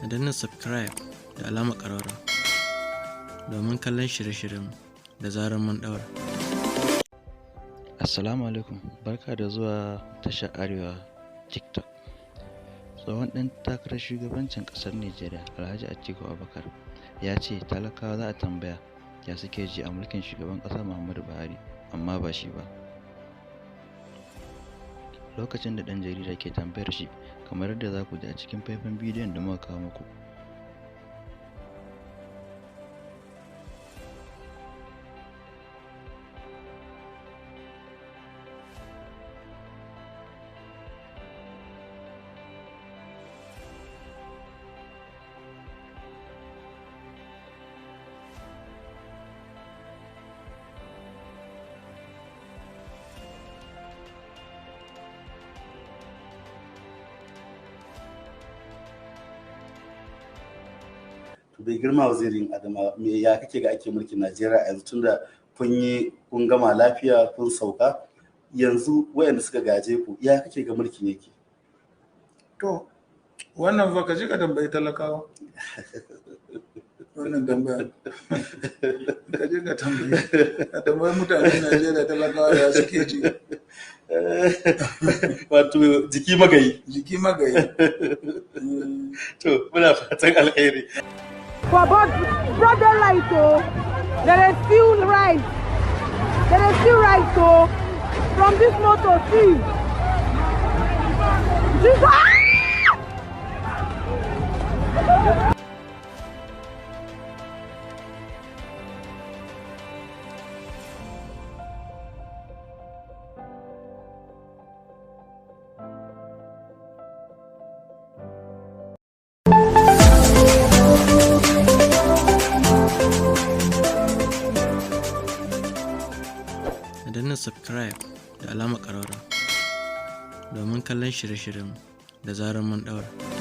a danna subscribe da alamar ƙararrawa domin kallon shirye-shiryen da zarar mun ɗaura. Assalamu alaikum, barka da zuwa tashar Arewa TikTok. Tsohon ɗan takarar shugabancin ƙasar Nijeriya Alhaji Atiku Abubakar ya ce talakawa za a tambaya ya suke ji a mulkin shugaban ƙasa Muhammadu Buhari, amma ba shi ba. Lokacin da ɗan jarida ke tambayar shi, kamar yadda za ku ji a cikin faifan bidiyon da muka kawo muku. bai girma wazirin Adama, me ya kake ga ake mulkin Najeriya a yanzu tunda kun gama lafiya kun sauka, yanzu wayanda suka gaje ku ya kake ga mulkin yake? To wannan fa ka ji ka tambayi talakawa. Wannan tambaya ka je ka tambayi mutanen Najeriya talakawa ya suke ji. Wato jiki magayi. Jiki magayi. To muna fatan alheri. For broad daylight, there is still rise. There is still rise, so from this motor, see. Jesus! A danna subscribe da alamar ƙararrawa domin kallon shirye-shiryen da zarar mun ɗaura.